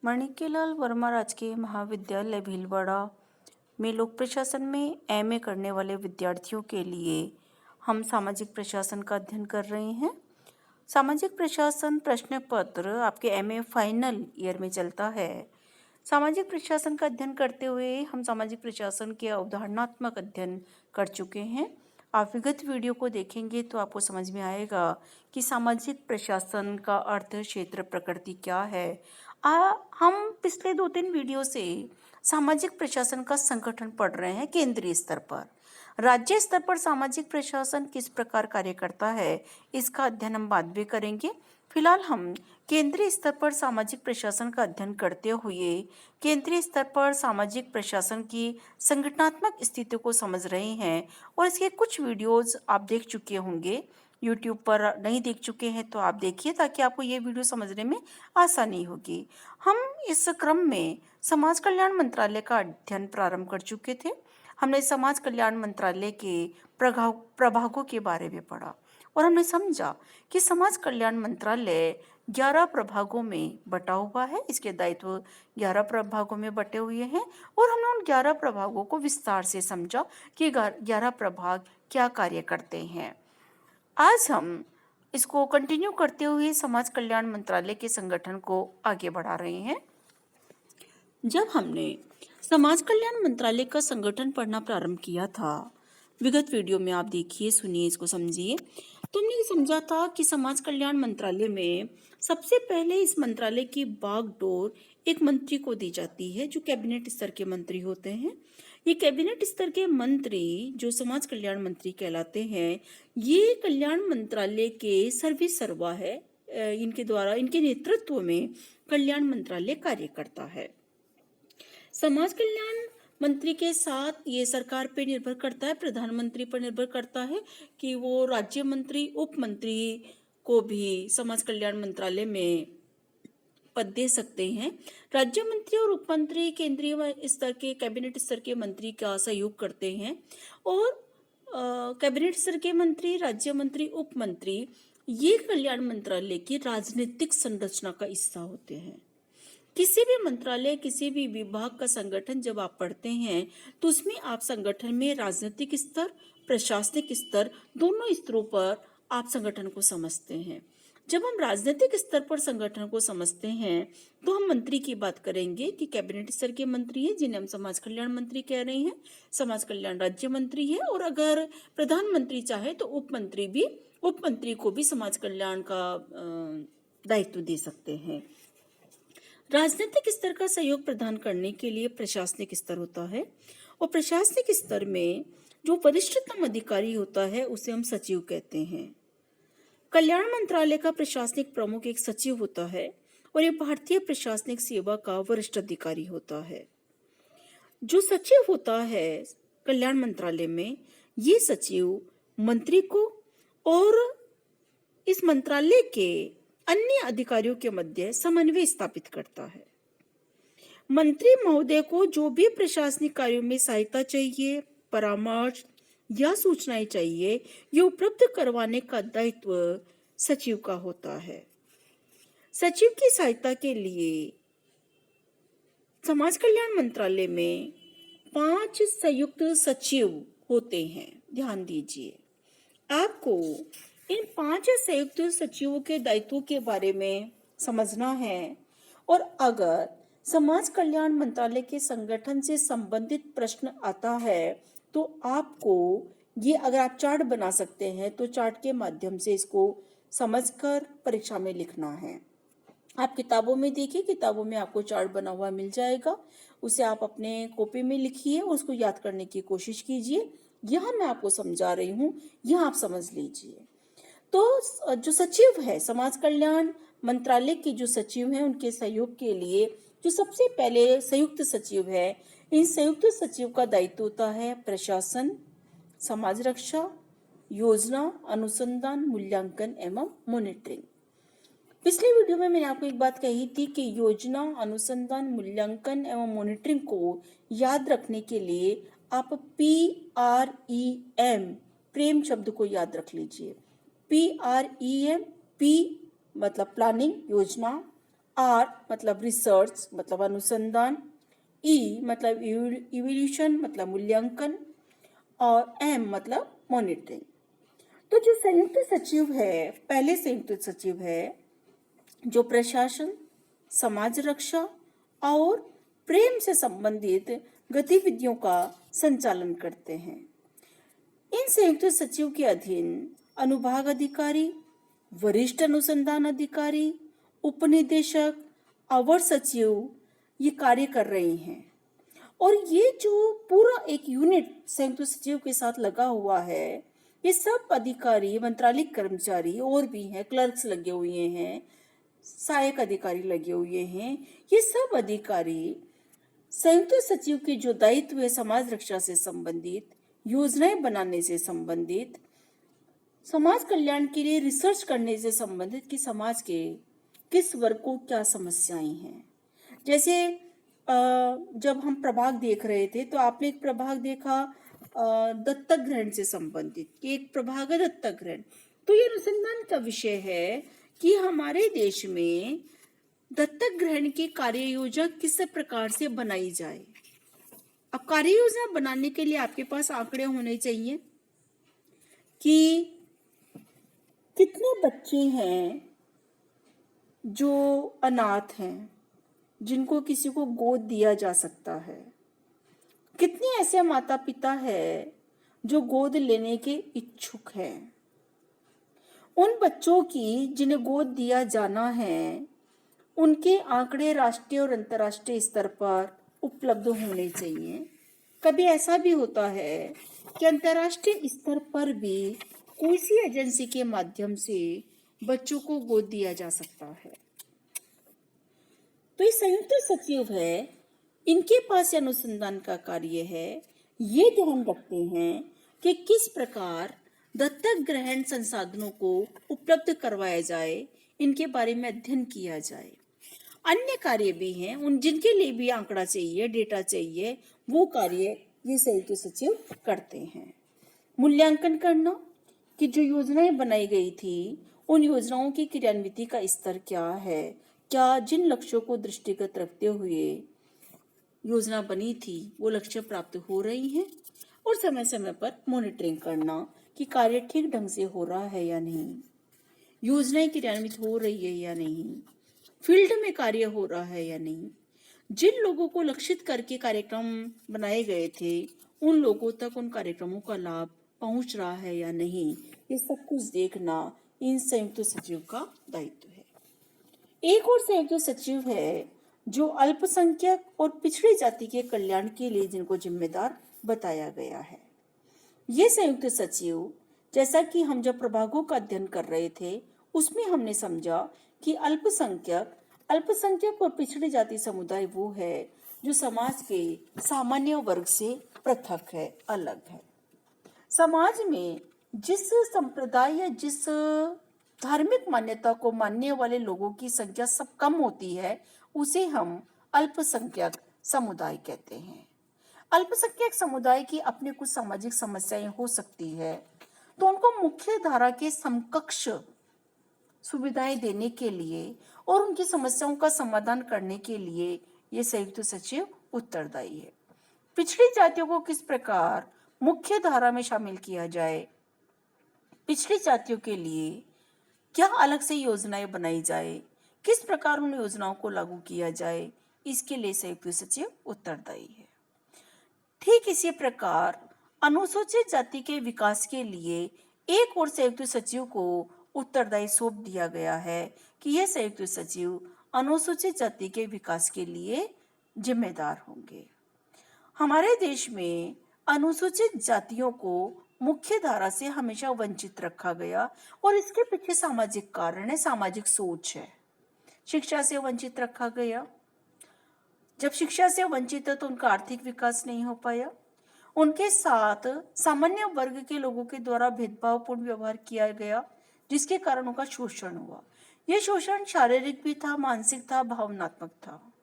माणिक्यलाल वर्मा राजकीय महाविद्यालय भीलवाड़ा में लोक प्रशासन में एमए करने वाले विद्यार्थियों के लिए हम सामाजिक प्रशासन का अध्ययन कर रहे हैं। सामाजिक प्रशासन प्रश्न पत्र आपके एमए फाइनल ईयर में चलता है। सामाजिक प्रशासन का अध्ययन करते हुए हम सामाजिक प्रशासन के अवधारणात्मक अध्ययन कर चुके हैं। आप विगत वीडियो को देखेंगे तो आपको समझ में आएगा कि सामाजिक प्रशासन का अर्थ, क्षेत्र, प्रकृति क्या है। हम पिछले 2-3 वीडियो से सामाजिक प्रशासन का संगठन पढ़ रहे हैं केंद्रीय स्तर पर। राज्य स्तर पर सामाजिक प्रशासन किस प्रकार कार्य करता है, इसका अध्ययन हम बाद में करेंगे। फिलहाल हम केंद्रीय स्तर पर सामाजिक प्रशासन का अध्ययन करते हुए केंद्रीय स्तर पर सामाजिक प्रशासन की संगठनात्मक स्थिति को समझ रहे हैं और इसके कुछ वीडियोस आप देख चुके होंगे। यूट्यूब पर नहीं देख चुके हैं तो आप देखिए, ताकि आपको ये वीडियो समझने में आसानी होगी। हम इस क्रम में समाज कल्याण मंत्रालय का अध्ययन प्रारंभ कर चुके थे। हमने समाज कल्याण मंत्रालय के प्रभागों के बारे में पढ़ा और हमने समझा कि समाज कल्याण मंत्रालय 11 प्रभागों में बटा हुआ है। इसके दायित्व 11 प्रभागों में बटे हुए हैं और हमने उन 11 प्रभागों को विस्तार से समझा कि 11 प्रभाग क्या कार्य करते हैं। आज हम इसको कंटिन्यू करते हुए समाज कल्याण मंत्रालय के संगठन को आगे बढ़ा रहे हैं। जब हमने समाज कल्याण मंत्रालय का संगठन पढ़ना प्रारंभ किया था, विगत वीडियो में आप देखिए, सुनिए, इसको समझिए, तो हमने समझा था कि समाज कल्याण मंत्रालय में सबसे पहले इस मंत्रालय की बागडोर एक मंत्री को दी जाती है जो कैबिनेट स्तर के मंत्री होते हैं। ये कैबिनेट स्तर के मंत्री जो समाज कल्याण मंत्री कहलाते हैं, ये कल्याण मंत्रालय के सर्वे सर्वा है। इनके द्वारा, इनके नेतृत्व में कल्याण मंत्रालय कार्य करता है। समाज कल्याण मंत्री के साथ ये सरकार पे निर्भर करता है, प्रधानमंत्री पर निर्भर करता है कि वो राज्य मंत्री, उप मंत्री को भी समाज कल्याण मंत्रालय में पद दे सकते हैं। राज्य मंत्री और उप मंत्री केंद्रीय स्तर के, कैबिनेट स्तर के मंत्री का सहयोग करते हैं और कैबिनेट स्तर के मंत्री, राज्य मंत्री, उप मंत्री ये कल्याण मंत्रालय की राजनीतिक संरचना का हिस्सा होते हैं। किसी भी मंत्रालय, किसी भी विभाग का संगठन जब आप पढ़ते हैं तो उसमें आप संगठन में राजनीतिक स्तर, प्रशासनिक स्तर, दोनों स्तरों पर आप संगठन को समझते हैं। जब हम राजनीतिक स्तर पर संगठन को समझते हैं तो हम मंत्री की बात करेंगे कि कैबिनेट स्तर के मंत्री हैं जिन्हें हम समाज कल्याण मंत्री कह रहे हैं, समाज कल्याण राज्य मंत्री है, और अगर प्रधानमंत्री चाहे तो उप मंत्री को भी समाज कल्याण का दायित्व दे सकते हैं। राजनीतिक स्तर का सहयोग प्रदान करने के लिए प्रशासनिक स्तर होता है और प्रशासनिक स्तर में जो वरिष्ठतम अधिकारी होता है उसे हम सचिव कहते हैं। कल्याण मंत्रालय का प्रशासनिक प्रमुख एक सचिव होता है और ये भारतीय प्रशासनिक सेवा का वरिष्ठ अधिकारी होता है। जो सचिव होता है कल्याण मंत्रालय में, ये सचिव मंत्री को और इस मंत्रालय के अन्य अधिकारियों के मध्य समन्वय स्थापित करता है। मंत्री महोदय को जो भी प्रशासनिक कार्यों में सहायता चाहिए, परामर्श या सूचनाएं चाहिए, ये उपलब्ध करवाने का दायित्व सचिव का होता है। सचिव की सहायता के लिए समाज कल्याण मंत्रालय में 5 संयुक्त सचिव होते हैं। ध्यान दीजिए, आपको इन 5 संयुक्त सचिवों के दायित्वों के बारे में समझना है और अगर समाज कल्याण मंत्रालय के संगठन से संबंधित प्रश्न आता है तो आपको ये, अगर आप चार्ट बना सकते हैं तो चार्ट के माध्यम से इसको समझकर परीक्षा में लिखना है। आप किताबों में देखिए, किताबों में आपको चार्ट बना हुआ मिल जाएगा, उसे आप अपने कॉपी में लिखिए और उसको याद करने की कोशिश कीजिए। यह मैं आपको समझा रही हूँ, यह आप समझ लीजिए। तो जो सचिव है, समाज कल्याण मंत्रालय की जो सचिव हैं, उनके सहयोग के लिए जो सबसे पहले संयुक्त सचिव है, इन संयुक्त सचिव का दायित्व होता है प्रशासन, समाज रक्षा, योजना, अनुसंधान, मूल्यांकन एवं मॉनिटरिंग। पिछले वीडियो में मैंने आपको एक बात कही थी कि योजना, अनुसंधान, मूल्यांकन एवं मॉनिटरिंग को याद रखने के लिए आप PREM, प्रेम शब्द को याद रख लीजिए। PREM, P मतलब प्लानिंग, योजना, आर मतलब रिसर्च मतलब अनुसंधान, ई मतलब इवोल्यूशन मतलब मूल्यांकन, और एम मतलब मॉनिटरिंग। तो जो संयुक्त सचिव है, पहले संयुक्त सचिव है जो प्रशासन, समाज रक्षा और प्रेम से संबंधित गतिविधियों का संचालन करते हैं। इन संयुक्त सचिव के अधीन अनुभाग अधिकारी, वरिष्ठ अनुसंधान अधिकारी, उपनिदेशक, अवर सचिव ये कार्य कर रहे हैं। और ये जो पूरा एक यूनिट संयुक्त सचिव के साथ लगा हुआ है, ये सब अधिकारी, मंत्रालयिक कर्मचारी और भी हैं, क्लर्क्स लगे हुए हैं, सहायक अधिकारी लगे हुए हैं। ये सब अधिकारी संयुक्त सचिव के जो दायित्व है समाज रक्षा से संबंधित, योजनाएं बनाने से संबंधित, समाज कल्याण के लिए रिसर्च करने से संबंधित कि समाज के किस वर्ग को क्या समस्याएं हैं। जैसे जब हम प्रभाग देख रहे थे तो आपने एक प्रभाग देखा दत्तक ग्रहण से संबंधित, कि एक प्रभाग है दत्तक ग्रहण। तो ये अनुसंधान का विषय है कि हमारे देश में दत्तक ग्रहण की कार्य योजना किस प्रकार से बनाई जाए। अब कार्य योजना बनाने के लिए आपके पास आंकड़े होने चाहिए कि कितने बच्चे हैं जो अनाथ हैं, जिनको किसी को गोद दिया जा सकता है, कितने ऐसे माता पिता हैं जो गोद लेने के इच्छुक हैं, उन बच्चों की जिन्हें गोद दिया जाना है उनके आंकड़े राष्ट्रीय और अंतर्राष्ट्रीय स्तर पर उपलब्ध होने चाहिए। कभी ऐसा भी होता है कि अंतर्राष्ट्रीय स्तर पर भी कोई सी एजेंसी के माध्यम से बच्चों को गोद दिया जा सकता है। तो ये संयुक्त सचिव है, इनके पास अनुसंधान का कार्य है। ये ध्यान रखते हैं कि किस प्रकार दत्तक ग्रहण संसाधनों को उपलब्ध करवाया जाए, इनके बारे में अध्ययन किया जाए। अन्य कार्य भी हैं, उन जिनके लिए भी आंकड़ा चाहिए, डेटा चाहिए, वो कार्य ये संयुक्त सचिव करते हैं। मूल्यांकन करना कि जो योजनाएं बनाई गई थी उन योजनाओं की क्रियान्विति का स्तर क्या है, क्या जिन लक्ष्यों को दृष्टिगत रखते हुए योजना बनी थी वो लक्ष्य प्राप्त हो रही हैं, और समय समय पर मॉनिटरिंग करना कि कार्य ठीक ढंग से हो रहा है या नहीं, योजनाएं क्रियान्वित हो रही है या नहीं, फील्ड में कार्य हो रहा है या नहीं, जिन लोगों को लक्षित करके कार्यक्रम बनाए गए थे उन लोगों तक उन कार्यक्रमों का लाभ पहुंच रहा है या नहीं, ये सब कुछ देखना इन संयुक्त सचिव का दायित्व है। एक और संयुक्त सचिव है जो अल्पसंख्यक और पिछड़ी जाति के कल्याण के लिए जिनको जिम्मेदार बताया गया है। ये संयुक्त सचिव, जैसा कि हम जब प्रभागों का अध्ययन कर रहे थे उसमें हमने समझा कि अल्पसंख्यक और पिछड़ी जाति समुदाय वो है जो समाज के सामान्य वर्ग से पृथक है, अलग है। समाज में जिस संप्रदाय या जिस धार्मिक मान्यता को मानने वाले लोगों की संख्या सब कम होती है उसे हम अल्पसंख्यक समुदाय कहते हैं। अल्पसंख्यक समुदाय की अपनी कुछ सामाजिक समस्याएं हो सकती है, तो उनको मुख्य धारा के समकक्ष सुविधाएं देने के लिए और उनकी समस्याओं का समाधान करने के लिए ये संयुक्त सचिव उत्तरदायी है। पिछड़ी जातियों को किस प्रकार मुख्य धारा में शामिल किया जाए, पिछड़ी जातियों के लिए क्या अलग से योजनाएं बनाई जाए, किस प्रकार उन योजनाओं को लागू किया जाए, इसके लिए संयुक्त सचिव उत्तरदायी है। ठीक इसी प्रकार अनुसूचित जाति के विकास के लिए एक और संयुक्त सचिव को उत्तरदायी सौंप दिया गया है कि यह संयुक्त सचिव अनुसूचित जाति के विकास के लिए जिम्मेदार होंगे। हमारे देश में अनुसूचित जातियों को मुख्य धारा से हमेशा वंचित रखा गया और इसके पीछे सामाजिक कारण है, सामाजिक सोच है। शिक्षा से वंचित रखा गया, जब शिक्षा से वंचित है तो उनका आर्थिक विकास नहीं हो पाया, उनके साथ सामान्य वर्ग के लोगों के द्वारा भेदभावपूर्ण व्यवहार किया गया जिसके कारण उनका शोषण हुआ। यह शोषण शारीरिक भी था, मानसिक था, भावनात्मक था।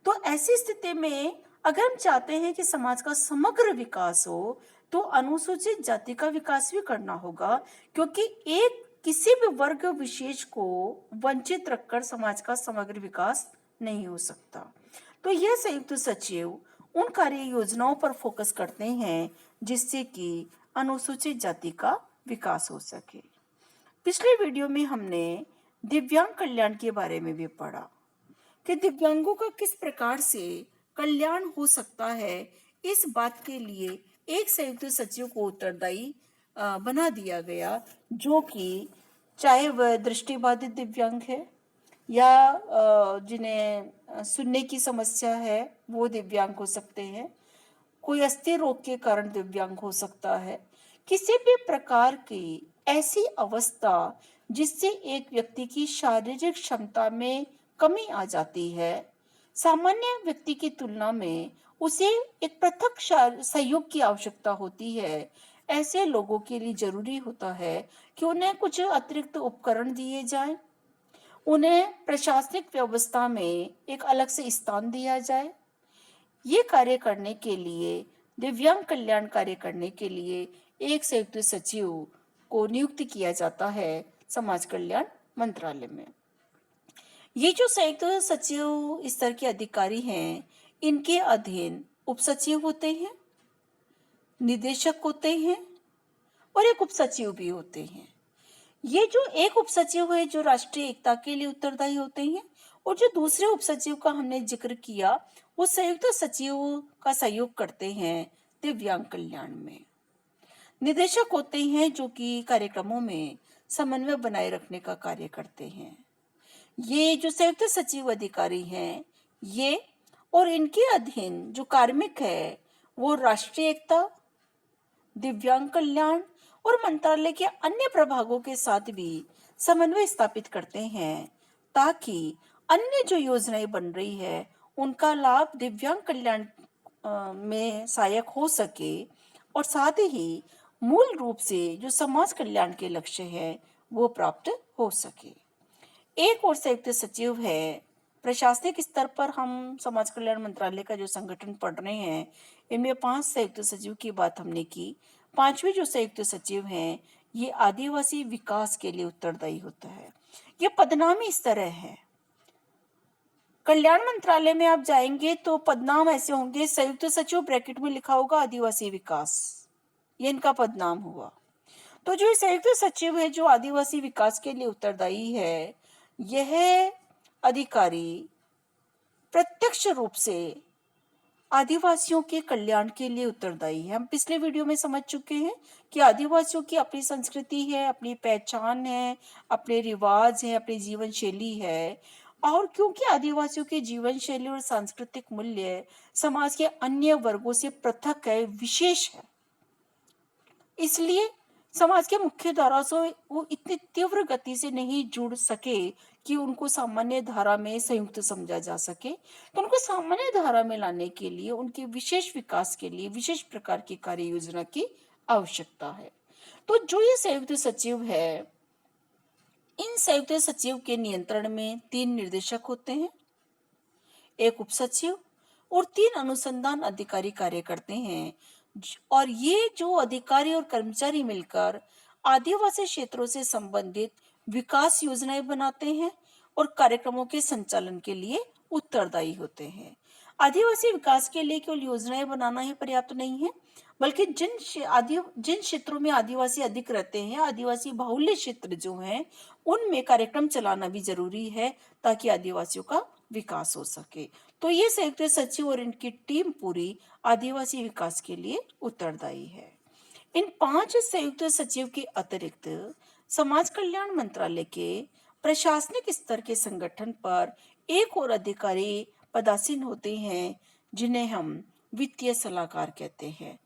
तो ऐसी स्थिति में अगर हम चाहते हैं कि समाज का समग्र विकास हो तो अनुसूचित जाति का विकास भी करना होगा, क्योंकि एक किसी भी वर्ग विशेष को वंचित रखकर समाज का समग्र विकास नहीं हो सकता। तो यह संयुक्त सचिव उन कार्य योजनाओं पर फोकस करते हैं जिससे कि अनुसूचित जाति का विकास हो सके। पिछले वीडियो में हमने दिव्यांग कल्याण के बारे में भी पढ़ा कि दिव्यांगों का किस प्रकार से कल्याण हो सकता है। इस बात के लिए एक संयुक्त सचिव को उत्तरदायी बना दिया गया, जो कि चाहे वह दृष्टिबाधित दिव्यांग है या जिन्हें सुनने की समस्या है वो दिव्यांग हो सकते हैं, कोई अस्थिर रोग के कारण दिव्यांग हो सकता है, किसी भी प्रकार की ऐसी अवस्था जिससे एक व्यक्ति की शारीरिक क्षमता में कमी आ जाती है, सामान्य व्यक्ति की तुलना में उसे एक पृथक सहयोग की आवश्यकता होती है। ऐसे लोगों के लिए जरूरी होता है कि उन्हें कुछ अतिरिक्त उपकरण दिए जाएं, उन्हें प्रशासनिक व्यवस्था में एक अलग से स्थान दिया जाए। ये कार्य करने के लिए, दिव्यांग कल्याण कार्य करने के लिए एक संयुक्त सचिव को नियुक्त किया जाता है समाज कल्याण मंत्रालय में। ये जो संयुक्त सचिव स्तर के अधिकारी हैं, इनके अधीन उप सचिव होते हैं, निदेशक होते हैं और एक उप सचिव भी होते हैं। ये जो एक उप सचिव है जो राष्ट्रीय एकता के लिए उत्तरदायी होते हैं, और जो दूसरे उप सचिव का हमने जिक्र किया वो संयुक्त सचिव का सहयोग करते हैं दिव्यांग कल्याण में। निदेशक होते हैं जो कि कार्यक्रमों में समन्वय बनाए रखने का कार्य करते हैं। ये जो संयुक्त सचिव अधिकारी हैं, ये और इनके अधीन जो कार्मिक है वो राष्ट्रीय एकता, दिव्यांग कल्याण और मंत्रालय के अन्य प्रभागों के साथ भी समन्वय स्थापित करते हैं ताकि अन्य जो योजनाएं बन रही है उनका लाभ दिव्यांग कल्याण में सहायक हो सके, और साथ ही मूल रूप से जो समाज कल्याण के लक्ष्य है वो प्राप्त हो सके। एक और संयुक्त सचिव है प्रशासनिक स्तर पर। हम समाज कल्याण मंत्रालय का जो संगठन पढ़ रहे हैं, इनमें 5 संयुक्त सचिव की बात हमने की। 5वें जो संयुक्त सचिव हैं ये आदिवासी विकास के लिए उत्तरदायी होता है। ये पदनाम इस तरह है, कल्याण मंत्रालय में आप जाएंगे तो पदनाम ऐसे होंगे, संयुक्त सचिव ब्रैकेट में लिखा होगा आदिवासी विकास, ये इनका पदनाम हुआ। तो जो संयुक्त सचिव है जो आदिवासी विकास के लिए उत्तरदायी है, यह अधिकारी प्रत्यक्ष रूप से आदिवासियों के कल्याण के लिए उत्तरदायी है। हम पिछले वीडियो में समझ चुके हैं कि आदिवासियों की अपनी संस्कृति है, अपनी पहचान है, अपने रिवाज है, अपनी जीवन शैली है, और क्योंकि आदिवासियों के जीवन शैली और सांस्कृतिक मूल्य समाज के अन्य वर्गों से पृथक है, विशेष है, इसलिए समाज के मुख्य धारा से वो इतनी तीव्र गति से नहीं जुड़ सके कि उनको सामान्य धारा में संयुक्त समझा जा सके। तो उनको सामान्य धारा में लाने के लिए, उनके विशेष विकास के लिए विशेष प्रकार की कार्य योजना की आवश्यकता है। तो जो ये संयुक्त सचिव है, इन संयुक्त सचिव के नियंत्रण में 3 निर्देशक होते हैं, एक उप सचिव और 3 अनुसंधान अधिकारी कार्य करते हैं। और ये जो अधिकारी और कर्मचारी मिलकर आदिवासी क्षेत्रों से संबंधित विकास योजनाएं बनाते हैं और कार्यक्रमों के संचालन के लिए उत्तरदायी होते हैं। आदिवासी विकास के लिए केवल योजनाएं बनाना ही पर्याप्त नहीं है, बल्कि जिन क्षेत्रों में आदिवासी अधिक रहते हैं, आदिवासी बाहुल्य क्षेत्र जो हैं, उनमें कार्यक्रम चलाना भी जरूरी है ताकि आदिवासियों का विकास हो सके। तो ये संयुक्त सचिव और इनकी टीम पूरी आदिवासी विकास के लिए उत्तरदायी है। इन 5 संयुक्त सचिव के अतिरिक्त समाज कल्याण मंत्रालय के प्रशासनिक स्तर के संगठन पर एक और अधिकारी पदासीन होते हैं जिन्हें हम वित्तीय सलाहकार कहते हैं।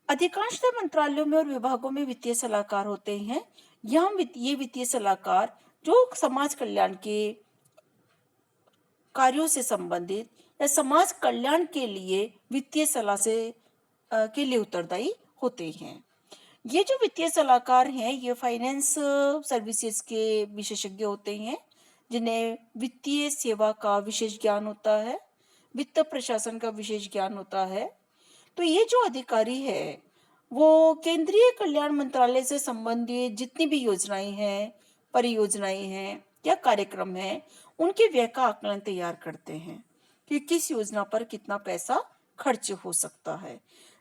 अधिकांशतः मंत्रालयों में और विभागों में वित्तीय सलाहकार होते हैं। ये वित्तीय सलाहकार जो समाज कल्याण के कार्यों से संबंधित या समाज कल्याण के लिए वित्तीय सलाह के लिए उत्तरदायी होते हैं। ये जो वित्तीय सलाहकार हैं ये फाइनेंस सर्विसेज के विशेषज्ञ होते हैं जिन्हें वित्तीय सेवा का विशेष ज्ञान होता है, वित्त प्रशासन का विशेष ज्ञान होता है। तो ये जो अधिकारी है वो केंद्रीय कल्याण मंत्रालय से संबंधित जितनी भी योजनाएं हैं, परियोजनाएं हैं या कार्यक्रम हैं, उनके व्यय का आकलन तैयार करते हैं कि किस योजना पर कितना पैसा खर्च हो सकता है।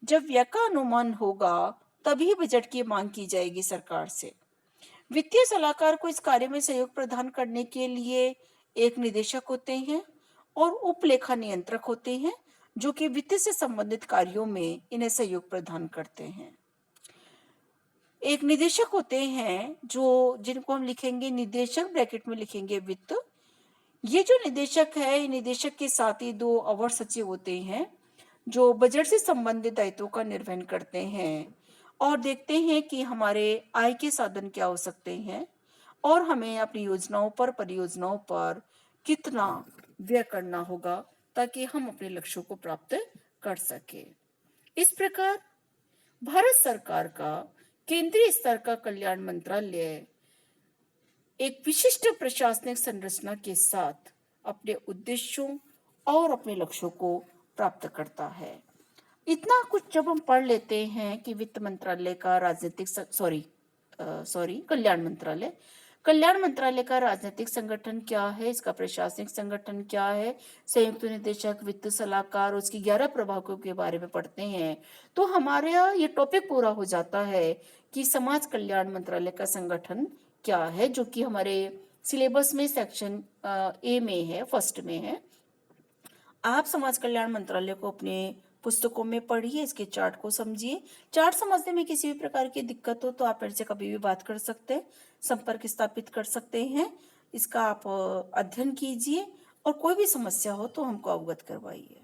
जब व्यय का अनुमान होगा, तभी बजट की मांग की जाएगी सरकार से। वित्तीय सलाहकार को इस कार्य में सहयोग प्रदान करने के लिए एक निदेशक होते हैं और उप लेखा नियंत्रक होते हैं, जो कि वित्त से संबंधित कार्यों में इन्हें सहयोग प्रदान करते हैं। एक निदेशक होते हैं जो जिनको हम लिखेंगे निदेशक, ब्रैकेट में लिखेंगे वित्त। ये जो निदेशक है, ये निदेशक के साथ ही दो अवर सचिव होते हैं जो बजट से संबंधित दायित्वों का निर्वहन करते हैं और देखते हैं कि हमारे आय के साधन क्या हो सकते हैं और हमें अपनी योजनाओं पर, परियोजनाओं पर कितना व्यय करना होगा ताकि हम अपने लक्ष्यों को प्राप्त कर सके। इस प्रकार भारत सरकार का केंद्रीय स्तर का कल्याण मंत्रालय एक विशिष्ट प्रशासनिक संरचना के साथ अपने उद्देश्यों और अपने लक्ष्यों को प्राप्त करता है। इतना कुछ जब हम पढ़ लेते हैं कि वित्त मंत्रालय का कल्याण मंत्रालय का राजनीतिक संगठन क्या है, इसका प्रशासनिक संगठन क्या है, संयुक्त निदेशक, वित्त सलाहकार, उसकी 11 प्रभागों के बारे में पढ़ते हैं, तो हमारा ये टॉपिक पूरा हो जाता है कि समाज कल्याण मंत्रालय का संगठन क्या है, जो कि हमारे सिलेबस में सेक्शन ए में है, फर्स्ट में है। आप समाज कल्याण मंत्रालय को अपने पुस्तकों में पढ़िए, इसके चार्ट को समझिए। चार्ट समझने में किसी भी प्रकार की दिक्कत हो तो आप मेरे से कभी भी बात कर सकते हैं, संपर्क स्थापित कर सकते हैं। इसका आप अध्ययन कीजिए और कोई भी समस्या हो तो हमको अवगत करवाइए।